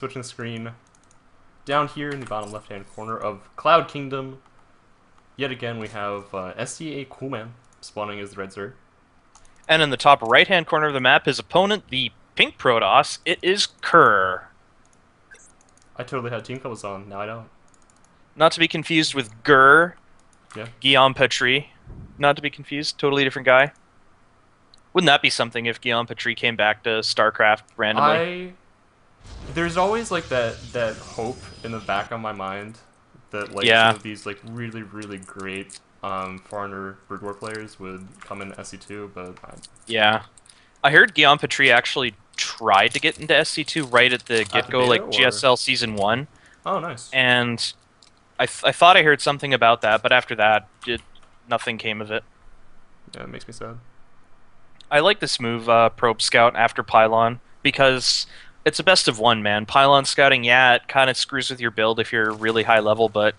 Switching the screen. Down here in the bottom left-hand corner of Cloud Kingdom, yet again we have SCAcoolman spawning as the Red Zerg. And in the top right-hand corner of the map, his opponent, the Pink Protoss, it is Kerr. I totally had team colors on, now I don't. Not to be confused with Gur, Yeah. Guillaume Petrie. Not to be confused, totally different guy. Wouldn't that be something if Guillaume Petrie came back to StarCraft randomly? There's always like that hope in the back of my mind that like Yeah. some of these like really great foreigner Brood War players would come in SC2, but Yeah. I heard Guillaume Petrie actually tried to get into SC2 right at the get-go, beta, like or? GSL Season 1. Oh, nice. And I thought I heard something about that, but after that, nothing came of it. Yeah, it makes me sad. I like this move, Probe Scout after Pylon, because it's a best of one, man. Pylon scouting, yeah, it kind of screws with your build if you're really high level, but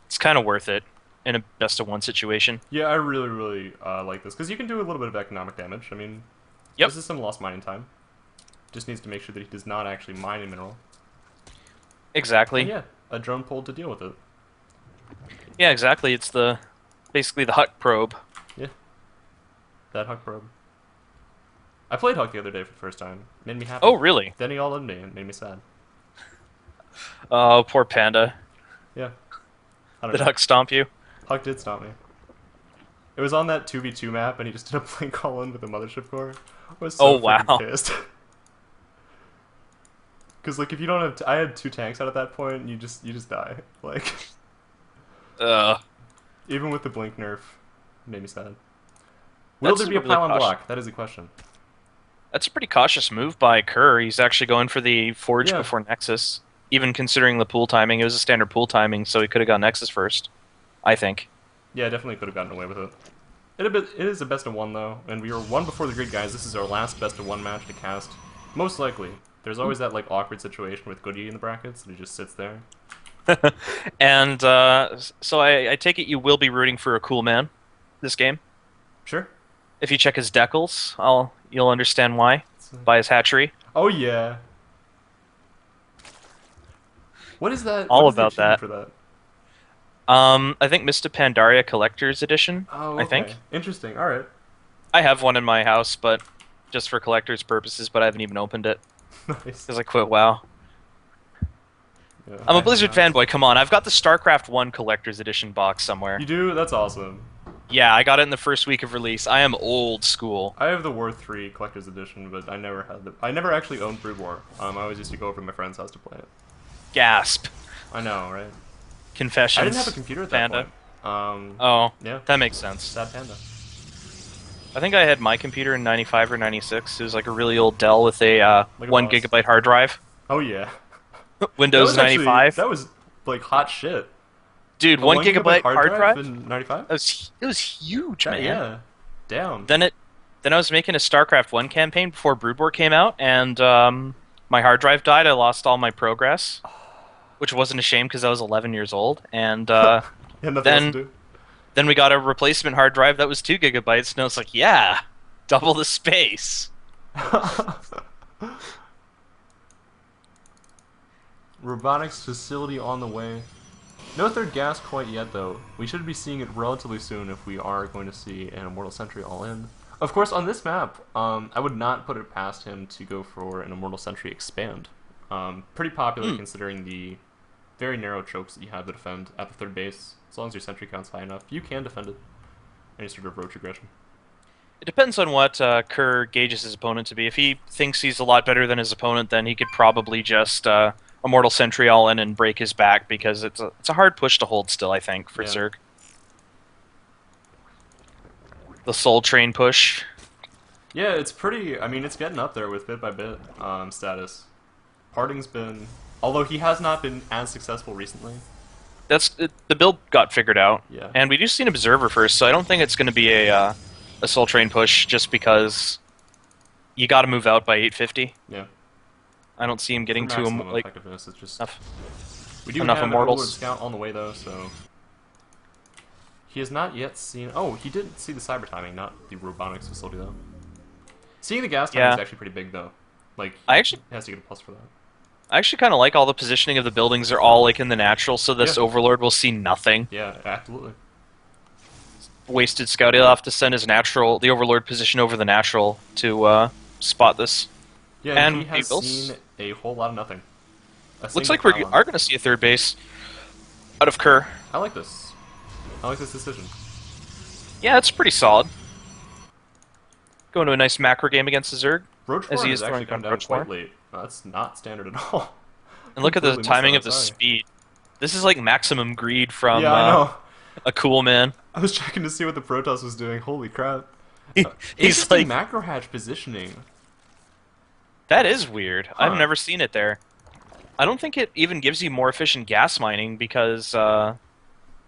it's kind of worth it in a best of one situation. Yeah, I really like this, because you can do a little bit of economic damage. I mean, Yep. this is some lost mining time. Just needs to make sure that he does not actually mine a mineral. Exactly. And yeah, a drone pulled to deal with it. Yeah, exactly. It's basically the Huck probe. Yeah. That Huck probe. I played Huck the other day for the first time. Made me happy. Oh, really? Then he all in me and made me sad. Oh, poor Panda. Yeah. I don't Did know. Huck stomp you? Huck did stop me. It was on that 2v2 map and he just did a blink all in with a mothership core. I was so Oh, wow. freaking pissed. Cause like if you don't have I had 2 tanks out at that point and you just die. Like even with the blink nerf, it made me sad. Will That's there be a really pylon cautious. block? That is the question. That's a pretty cautious move by Kerr. He's actually going for the Forge Yeah. before Nexus. Even considering the pool timing, it was a standard pool timing, so he could have got Nexus first. I think. Yeah, I definitely could have gotten away with it. It is a best of one though, and we were one before the grid, guys. This is our last best of one match to cast. Most likely. There's always that like awkward situation with Goody in the brackets, and he just sits there. And so I take it you will be rooting for a cool man this game. Sure. If you check his decals, you'll understand why. By his hatchery. Oh yeah. What is that? All what is the about that. achievement For that? I think Mr. Pandaria Collector's Edition. Oh, okay. I think. Interesting. All right. I have one in my house, but just for collector's purposes, but I haven't even opened it. Nice. Because I quit WoW. Yeah, I'm I a Blizzard have not. fanboy, come on. I've got the StarCraft 1 Collector's Edition box somewhere. You do? That's awesome. Yeah, I got it in the first week of release. I am old school. I have the War 3 Collector's Edition, but I never had the. I never actually owned Brood War. I always used to go over to my friend's house to play it. Gasp. I know, right? Confessions. I didn't have a computer at that Panda. point. Oh, Yeah. that makes sense. Sad Panda. I think I had my computer in 95 or 96. It was like a really old Dell with a Like a 1 boss. gigabyte hard drive. Oh yeah. Windows That was 95. That was like hot shit. Dude, A 1 gigabyte hard drive? in 95? It was huge, man. Yeah. Down. Then I was making a StarCraft 1 campaign before Brood War came out, and my hard drive died. I lost all my progress, which wasn't a shame because I was 11 years old. And Yeah, nothing then- else to do. then we got a replacement hard drive that was 2 gigabytes, and I was like, yeah, double the space. Robotics facility on the way. No third gas quite yet, though. We should be seeing it relatively soon if we are going to see an Immortal Sentry all in. Of course, on this map, I would not put it past him to go for an Immortal Sentry expand. Pretty popular considering the very narrow chokes that you have to defend at the third base. As long as your sentry count's high enough, you can defend it. Any sort of roach aggression. It depends on what Kerr gauges his opponent to be. If he thinks he's a lot better than his opponent, then he could probably just Immortal Sentry all in and break his back, because it's a hard push to hold still, I think, for Yeah. Zerg. The Soul Train push. Yeah, it's pretty. I mean, it's getting up there with bit by bit status. Parting's been, although he has not been as successful recently. The build got figured out, Yeah. and we do see an Observer first, so I don't think it's going to be a Soul Train push, just because you got to move out by 850. Yeah. I don't see him getting For to him maximum like effectiveness, it's just enough. we do enough have an immortals. Overlord Scout on the way though, so he has not yet seen. Oh, he did see the cyber timing, not the robotics facility though. Seeing the gas timing Yeah. is actually pretty big though. Like I actually he has to get a plus for that. I actually kind of like all the positioning of the buildings. They're all like in the natural, so Yeah. this Overlord will see nothing. Yeah, absolutely. Wasted scout. He'll have to send his natural, the Overlord position over the natural to spot this. Yeah, and he And we has will. seen a whole lot of nothing. A Looks single like we pylon. are going to see a third base out of Kerr. I like this. I like this decision. Yeah, it's pretty solid. Going to a nice macro game against the Zerg, Roach as he Horn is has actually throwing come down down Roach quite Horn. late. That's not standard at all. And look at the Completely missed timing that, of the sorry. speed. This is like maximum greed from Yeah, I know. a cool man. I was checking to see what the Protoss was doing. Holy crap. He's Interesting like, macro hatch positioning. that is weird. Huh. I've never seen it there. I don't think it even gives you more efficient gas mining because of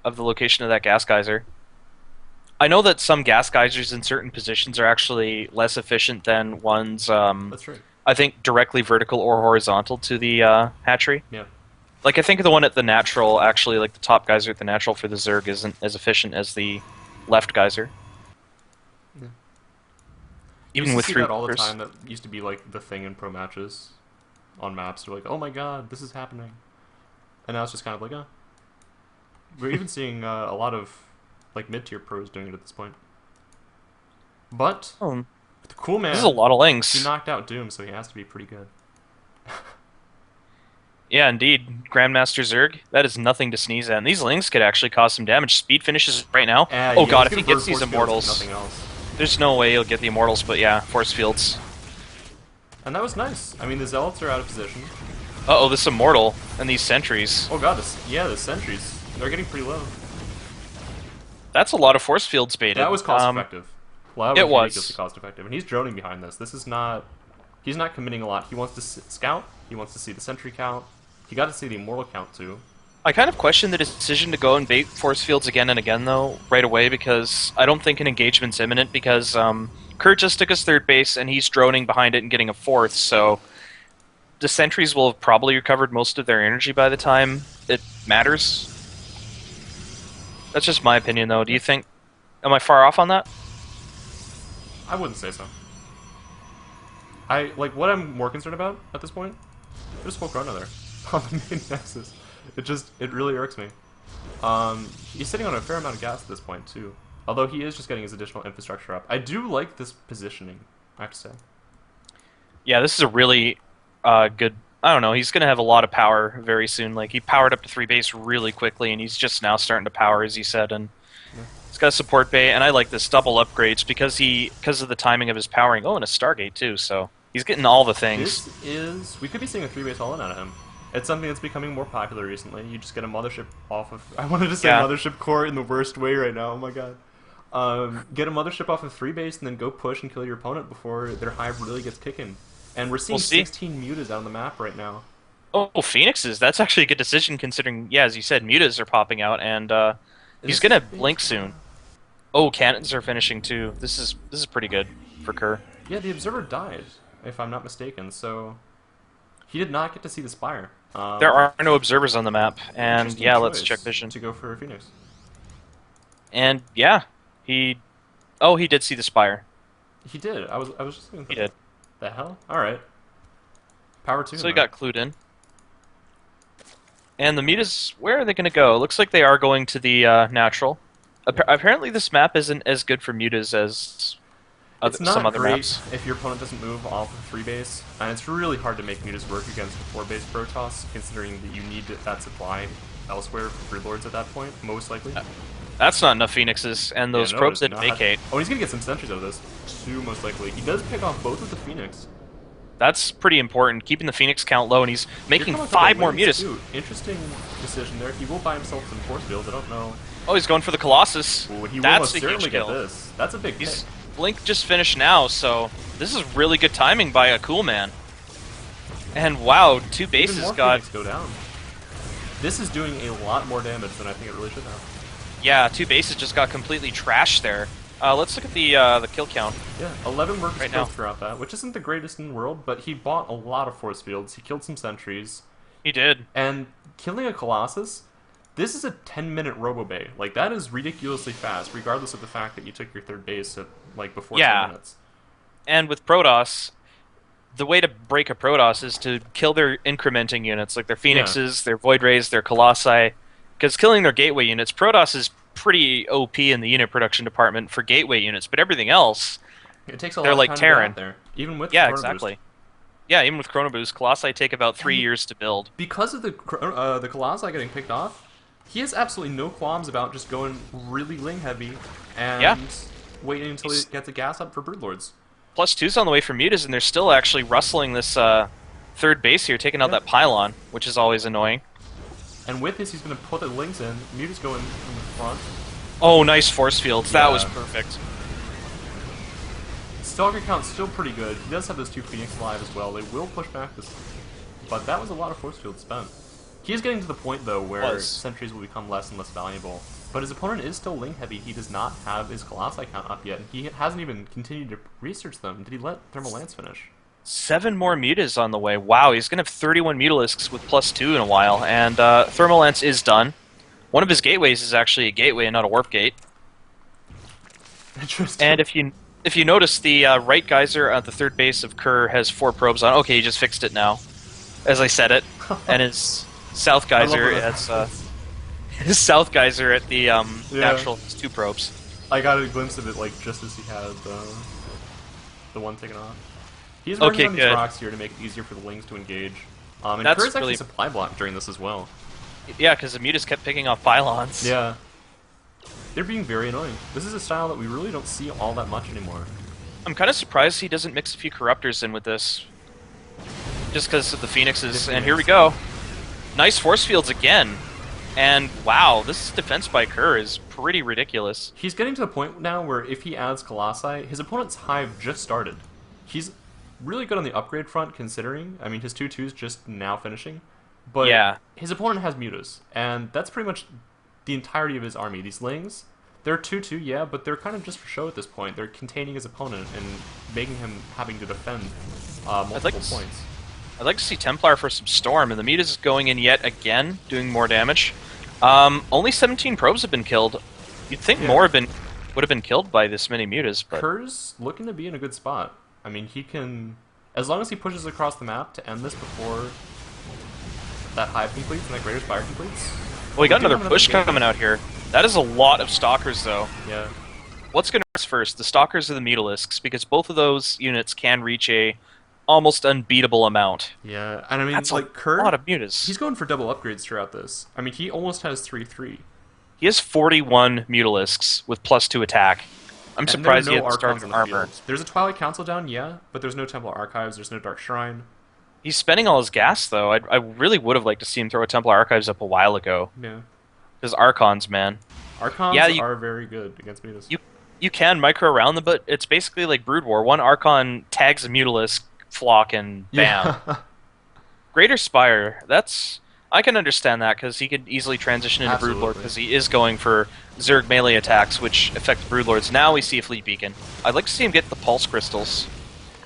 the location of that gas geyser. I know that some gas geysers in certain positions are actually less efficient than ones, That's true. I think, directly vertical or horizontal to the hatchery. Yeah. Like, I think the one at the natural, actually, like the top geyser at the natural for the Zerg isn't as efficient as the left geyser. Yeah. Even used with to see 3 that all the workers. time. That used to be like the thing in pro matches on maps. They're like, oh my god, this is happening. And now it's just kind of like, oh. We're even seeing a lot of like mid-tier pros doing it at this point. But Oh, the cool man, this is a lot of he links. knocked out Doom, so he has to be pretty good. Yeah, indeed. Grandmaster Zerg, that is nothing to sneeze at. And these links could actually cause some damage. Speed finishes right now. Oh Yeah, god, he's if he gonna gets burn these force fields, immortals, nothing else. there's no way he'll get the immortals, but yeah, force fields. And that was nice. I mean, the zealots are out of position. Uh-oh, this immortal and these sentries. Oh god, the sentries, they're getting pretty low. That's a lot of force fields baited. That was cost effective. Well, that it was was. ridiculously cost effective, and he's droning behind this. This is not. He's not committing a lot. He wants to scout. He wants to see the sentry count. He got to see the immortal count too. I kind of question the decision to go and bait force fields again and again, though, right away, because I don't think an engagement's imminent, because Kurt just took his third base, and he's droning behind it and getting a fourth, so the sentries will have probably recovered most of their energy by the time it matters. That's just my opinion, though. Do you think... Am I far off on that? I wouldn't say so. What I'm more concerned about at this point. There's full chrono there on the main nexus. It really irks me. He's sitting on a fair amount of gas at this point too. Although he is just getting his additional infrastructure up. I do like this positioning, I have to say. Yeah, this is a really good... I don't know, he's going to have a lot of power very soon. Like, he powered up to 3 base really quickly, and he's just now starting to power, as he said, and he's got a support bay, and I like this double upgrades because of the timing of his powering. Oh, and a Stargate, too, so he's getting all the things. We could be seeing a 3 base all-in out of him. It's something that's becoming more popular recently. You just get a mothership off of... I wanted to say mothership core in the worst way right now, oh my god. Get a mothership off of 3 base and then go push and kill your opponent before their hive really gets kicking. And we're seeing 16 mutas out on the map right now. Oh, Phoenixes. That's actually a good decision considering, yeah, as you said, mutas are popping out, and he's going to blink soon. Oh, cannons are finishing too. This is pretty good for Kerr. Yeah, the Observer died, if I'm not mistaken, so he did not get to see the Spire. There are no observers on the map, and yeah, let's check vision. To go for a Phoenix. And yeah, he did see the Spire. He did. I was just thinking. He did. The hell? All right. Power to him. So he got clued in. And the mutas, where are they going to go? Looks like they are going to the natural. Apparently, this map isn't as good for mutas as some other maps. If your opponent doesn't move off of 3 base, and it's really hard to make mutas work against a 4 base Protoss, considering that you need that supply elsewhere for Free Lords at that point, most likely. That's not enough Phoenixes, and those probes didn't vacate. Oh, he's gonna get some sentries out of this, too, most likely. He does pick off both of the Phoenix. That's pretty important, keeping the Phoenix count low, and he's making 5 more mutas. Too. Interesting decision there. He will buy himself some force fields, I don't know. Oh, he's going for the Colossus. Ooh, he will That's most a certainly huge get kill. this. That's a big pick. Blink just finished now, so this is really good timing by a cool man. And wow, 2 bases Even more got... Phoenix go down. This is doing a lot more damage than I think it really should have. Yeah, 2 bases just got completely trashed there. Let's look at the kill count. Yeah, 11 workers right killed now throughout that, which isn't the greatest in the world, but he bought a lot of force fields. He killed some sentries. He did. And killing a Colossus, this is a 10-minute Robobay. Like, that is ridiculously fast, regardless of the fact that you took your third base at, like, before 10 minutes. And with Protoss, the way to break a Protoss is to kill their incrementing units, like their Yeah. Phoenixes, their Void Rays, their Colossi. Because killing their gateway units, Protoss is pretty OP in the unit production department for gateway units, but everything else, It takes a they're lot of like time to get Terran. out there, even with Yeah, Chrono Boost. exactly. Yeah, even with Chrono Boost, Colossi take about 3 And years to build. because of the Colossi getting picked off, he has absolutely no qualms about just going really Ling heavy and Yeah. waiting until he gets a gas up for Broodlords. +2's on the way for Mutas, and they're still actually rustling this third base here, taking out Yeah. that pylon, which is always annoying. And with this, he's going to put the Lings in. Muta's going from the front. Oh, nice force fields. That was Yeah. perfect. Stalker count's still pretty good. He does have those 2 Phoenix alive as well. They will push back this, but that was a lot of force field spent. He is getting to the point though where sentries will become less and less valuable. But his opponent is still Ling heavy. He does not have his Colossi count up yet. He hasn't even continued to research them. Did he let Thermal Lance finish? 7 more Mutas on the way. Wow, he's going to have 31 Mutalisks with +2 in a while, and Thermal Lance is done. One of his gateways is actually a gateway and not a warp gate. Interesting. And if you notice, the right geyser at the third base of Kerr has 4 probes on. Okay, he just fixed it now, as I said it. And his south geyser his south geyser at the natural has 2 probes. I got a glimpse of it like just as he had the one taken off. He's working on these rocks here to make it easier for the Lings to engage. And That's Kerr's actually really supply block during this as well. Yeah, because the Mutas kept picking off pylons. Yeah. They're being very annoying. This is a style that we really don't see all that much anymore. I'm kind of surprised he doesn't mix a few Corruptors in with this. Just because of the Phoenixes. And here we go. Nice force fields again. And wow, this defense by Kerr is pretty ridiculous. He's getting to the point now where if he adds Colossi, his opponent's Hive just started. He's really good on the upgrade front considering. I mean, his 2/2's just now finishing. But yeah. His opponent has Mutas, and that's pretty much the entirety of his army. These Lings, they're 2/2, yeah, but they're kind of just for show at this point. They're containing his opponent and making him having to defend multiple points. I'd like to see Templar for some Storm, and the Mutas is going in yet again, doing more damage. Only 17 probes have been killed. You'd think more would have been killed by this many Mutas, but Kerr's looking to be in a good spot. I mean, he can, as long as he pushes across the map to end this before that Hive completes and that Greater Spire completes. Well, we got another push coming out here. That is a lot of Stalkers, though. Yeah. What's going to rise first, the Stalkers or the Mutalisks? Because both of those units can reach a almost unbeatable amount. Yeah, and I mean, that's like Kerr, a lot of Mutas. He's going for double upgrades throughout this. I mean, he almost has 3/3. He has 41 Mutalisks with +2 attack. I'm surprised he hasn't started armor. There's a Twilight Council down, yeah, but there's no Templar Archives, there's no Dark Shrine. He's spending all his gas, though. I really would have liked to see him throw a Templar Archives up a while ago. Yeah. His Archons, man. Archons are very good against Mutas. You can micro around them, but it's basically like Brood War. One Archon tags a Mutalisk flock and bam. Yeah. Greater Spire, I can understand that because he could easily transition into Broodlord because he is going for Zerg melee attacks, which affect Broodlords. Now we see a Fleet Beacon. I'd like to see him get the Pulse Crystals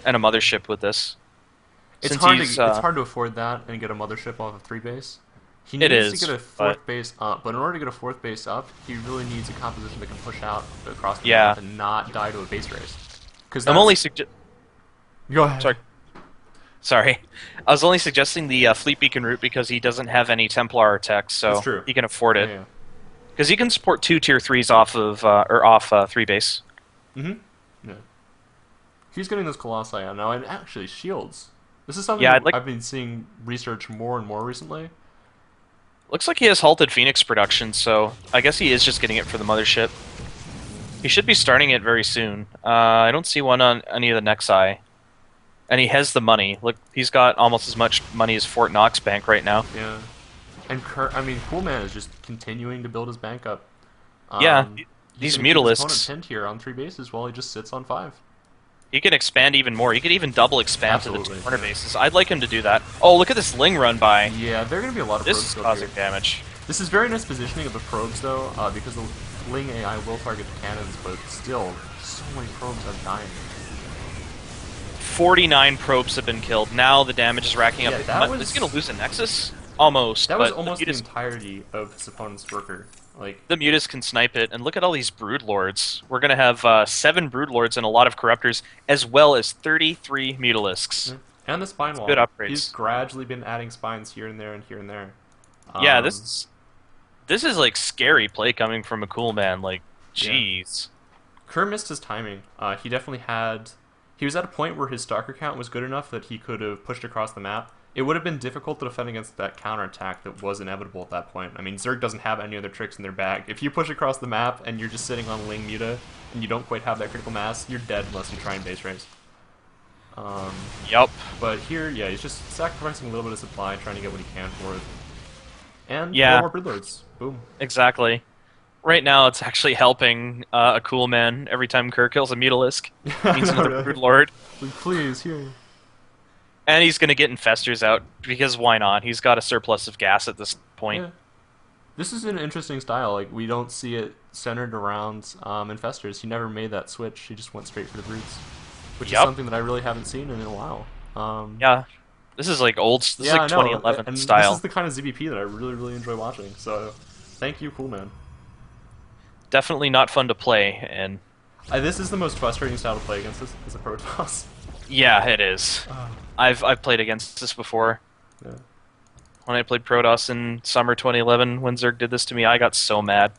and a Mothership with this. It's hard to afford that and get a Mothership off of 3 base. He needs to get a 4th base up, but in order to get a 4th base up, he really needs a composition that can push out across the map and not die to a base race. I'm only Go ahead. Sorry. I was only suggesting the Fleet Beacon route because he doesn't have any Templar tech, so he can afford it. Because he can support 2 tier 3s off of 3 base. Mm-hmm. Yeah. He's getting those Colossi out now, and actually shields. This is something I've been seeing research more and more recently. Looks like he has halted Phoenix production, so I guess he is just getting it for the Mothership. He should be starting it very soon. I don't see one on any of the Nexi. And he has the money. Look, he's got almost as much money as Fort Knox Bank right now. Yeah. And Coolman is just continuing to build his bank up. These Mutalisks pinned here on 3 bases while he just sits on 5. He can expand even more. He could even double expand to the 2 corner bases. I'd like him to do that. Oh, look at this Ling run by. Yeah, there are going to be a lot of probes. This is causing damage. This is very nice positioning of the probes, though, because the Ling AI will target the cannons, but still, so many probes are dying. 49 probes have been killed. Now the damage is racking up. Is he going to lose a Nexus? Almost. That was almost the entirety of his opponent's worker. The Mutas can snipe it, and look at all these Broodlords. We're going to have 7 Broodlords and a lot of Corruptors, as well as 33 Mutalisks. And the spine wall. Good upgrades. He's gradually been adding spines here and there and here and there. Yeah, this is like scary play coming from a cool man. Like, jeez. Kerr missed his timing. He definitely had. He was at a point where his Stalker count was good enough that he could have pushed across the map. It would have been difficult to defend against that counterattack that was inevitable at that point. I mean, Zerg doesn't have any other tricks in their bag. If you push across the map and you're just sitting on Ling Muta and you don't quite have that critical mass, you're dead unless you try and base race. Yup. But here, yeah, he's just sacrificing a little bit of supply, trying to get what he can for it. And yeah, more Broodlords. Boom. Exactly. Right now, it's actually helping a cool man every time Kerr kills a Mutalisk. Means another Broodlord. Please, here. And he's going to get Infestors out, because why not? He's got a surplus of gas at this point. Yeah. This is an interesting style. Like, we don't see it centered around Infestors. He never made that switch. He just went straight for the Brutes. Which is something that I really haven't seen in a while. Yeah. This is like old. This is like 2011 and style. This is the kind of ZvP that I really enjoy watching. So, thank you, cool man. Definitely not fun to play, and this is the most frustrating style to play against this as a Protoss. Yeah, it is. I've played against this before. Yeah. When I played Protoss in summer 2011, when Zerg did this to me, I got so mad.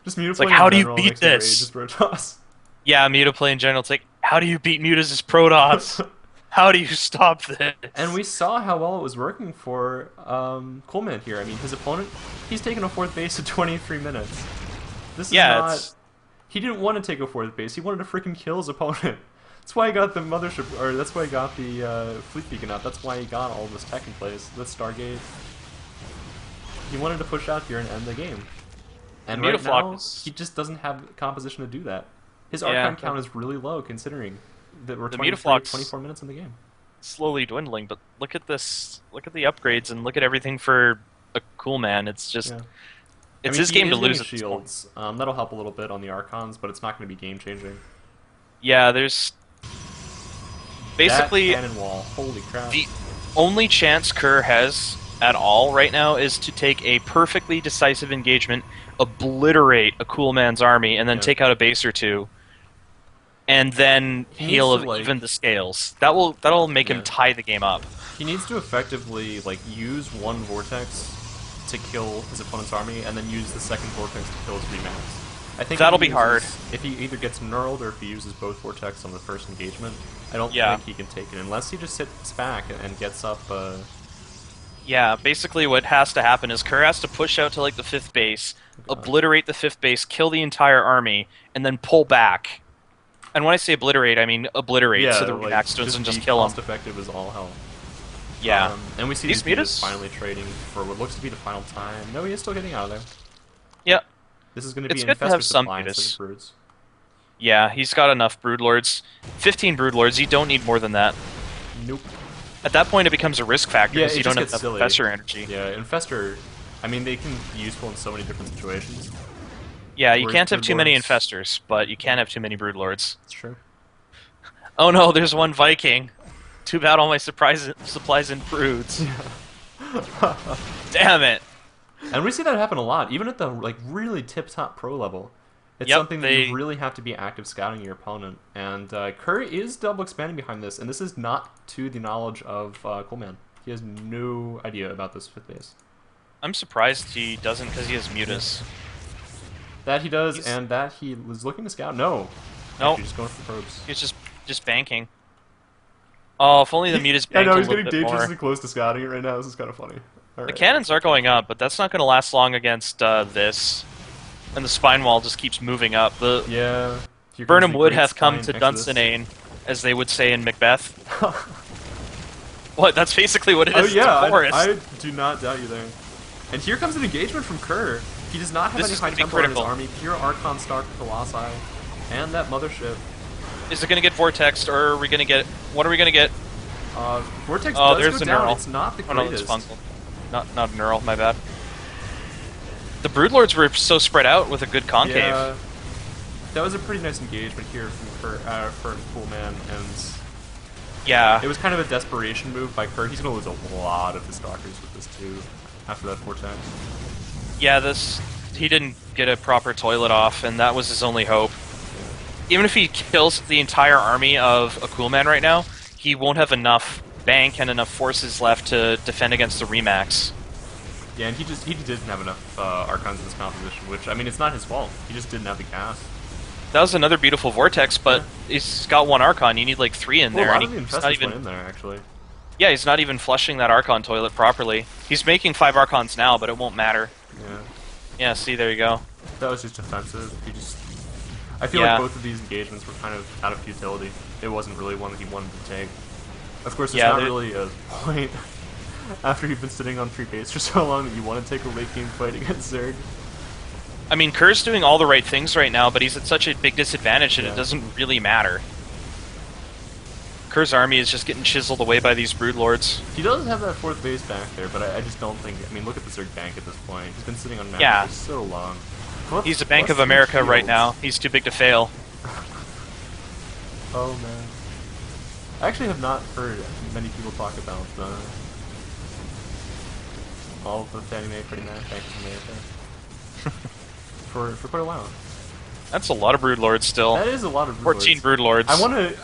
Just Muta like, how do you beat this? Protoss. Yeah, Muta play in general. It's like, how do you beat Mutas as Protoss? How do you stop this? And we saw how well it was working for Coolman here. I mean, his opponent, he's taken a 4th base in 23 minutes. This is not... He didn't want to take a 4th base. He wanted to freaking kill his opponent. That's why he got the mothership, or that's why he got the fleet beacon out. That's why he got all this tech in place. The Stargate. He wanted to push out here and end the game. And right now, he just doesn't have the composition to do that. His Archon count is really low, considering that we're 24 minutes in the game. Slowly dwindling, but look at this. Look at the upgrades and look at everything for a cool man. It's just... Yeah. It's his game to lose. Shields. That'll help a little bit on the Archons, but it's not going to be game-changing. Yeah, there's... Basically, that cannon wall. Holy crap. The only chance Kerr has at all right now is to take a perfectly decisive engagement, obliterate a cool man's army, and then take out a base or two, and then he'll even the scales. That'll make him tie the game up. He needs to effectively use one vortex to kill his opponent's army, and then use the second vortex to kill his remax. I think that'll be hard. If he either gets knurled or if he uses both vortex on the first engagement, I don't think he can take it unless he just sits back and gets up. Yeah, basically what has to happen is Kerr has to push out to like the 5th base, obliterate the 5th base, kill the entire army, and then pull back. And when I say obliterate, I mean obliterate, so the remax doesn't just kill him. Cost effective as all hell. Yeah. And we see these Mutas finally trading for what looks to be the final time. No, he is still getting out of there. Yep. This is going to be an infested supply instead of broods. Yeah, he's got enough Broodlords. 15 Broodlords, you don't need more than that. Nope. At that point, it becomes a risk factor because you don't have enough Infestor energy. Yeah, Infestor, I mean, they can be useful in so many different situations. Yeah, you can't have too many Infestors, but you can have too many Broodlords. That's true. Oh no, there's one Viking. Too bad all my supplies in Broods. Damn it. And we see that happen a lot, even at the really tip-top pro level. It's something that you really have to be active scouting your opponent. And Kerr is double expanding behind this, and this is not to the knowledge of Coolman. He has no idea about this 5th base. I'm surprised he doesn't, because he has Mutas. That he does, and that he was looking to scout. No. Nope. He's going for the probes. He's just banking. Oh, if only the Mutas banked I know, a he's little getting bit more. dangerously close to scouting it right now. This is kind of funny. The cannons are going up, but that's not going to last long against this. And the spine wall just keeps moving up. Burnham Wood hath come to Dunsinane, as they would say in Macbeth. What? That's basically what it is. Oh yeah, forest. I do not doubt you there. And here comes an engagement from Kerr. He does not have any high tempo in his army. Pure Archon Stark Colossi, and that mothership. Is it going to get Vortexed, or are we going to get... What are we going to get? Vortex does there's go the down. Neural. It's not the Oh no, it's greatest. Fungal. Not a Neural, my bad. The Broodlords were so spread out with a good concave. Yeah, that was a pretty nice engagement here for Coolman, and yeah, it was kind of a desperation move by Kerr. He's going to lose a lot of his stalkers with this too after that Vortex. Yeah, he didn't get a proper toilet off, and that was his only hope. Even if he kills the entire army of a Coolman right now, he won't have enough bank and enough forces left to defend against the Remax. Yeah, and he didn't have enough Archons in his composition, which, I mean, it's not his fault. He just didn't have the gas. That was another beautiful Vortex, but he's got 1 Archon. You need like 3 in there. Well, a lot and of the he's not Infestors even went in there, actually. Yeah, he's not even flushing that Archon toilet properly. He's making 5 Archons now, but it won't matter. Yeah. Yeah, see, there you go. That was just offensive. I feel like both of these engagements were kind of out of futility. It wasn't really one that he wanted to take. Of course, there's not really a point after you've been sitting on 3 base for so long that you want to take a late game fight against Zerg. I mean, Kerr's doing all the right things right now, but he's at such a big disadvantage that it doesn't really matter. Kerr's army is just getting chiseled away by these Broodlords. He does have that 4th base back there, but I just don't think... I mean, look at the Zerg bank at this point. He's been sitting on map for so long. He's a Bank of America right now. He's too big to fail. Oh, man. I actually have not heard many people talk about all of the Fannie Mae, Freddie Mac, Bank of America for quite a while. That's a lot of Broodlords still. That is a lot of Broodlords. 14 Broodlords.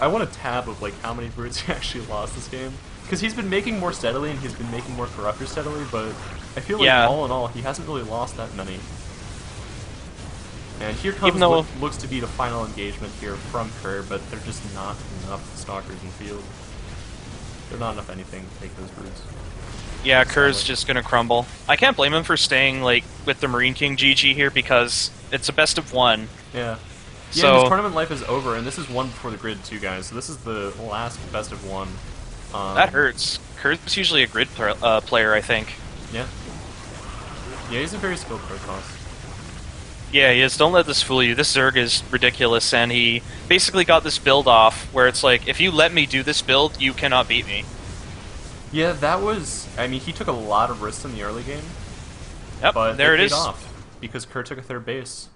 I want a tab of like how many broods he actually lost this game, because he's been making more steadily and he's been making more Corruptors steadily, but I feel like all in all he hasn't really lost that many. And here comes what looks to be the final engagement here from Kerr, but they're just not enough Stalkers in field. They're not enough anything to take those broods. Yeah, Kerr's just gonna crumble. I can't blame him for staying like with the Marine King GG here because it's a best of 1. Yeah. Yeah, so his tournament life is over, and this is 1 before the grid too, guys. So this is the last best of 1. That hurts. Kerr's usually a grid player, I think. Yeah. Yeah, he's a very skilled Protoss. Yeah, he is. Don't let this fool you. This Zerg is ridiculous, and he basically got this build off where it's like, if you let me do this build, you cannot beat me. Yeah, that was... I mean, he took a lot of risks in the early game. Yep, but there it paid is. Off because Kerr took a 3rd base.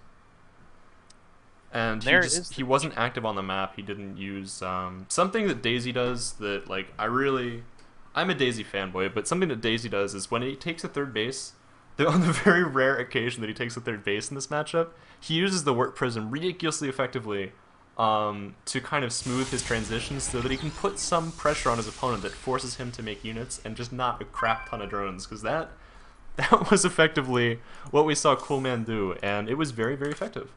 And he wasn't active on the map. He didn't use something that Daisy does that, like, I'm a Daisy fanboy, but something that Daisy does is when he takes a 3rd base, on the very rare occasion that he takes a 3rd base in this matchup, he uses the Warp Prism ridiculously effectively to kind of smooth his transitions so that he can put some pressure on his opponent that forces him to make units and just not a crap ton of drones, because that was effectively what we saw Coolman do, and it was very, very effective.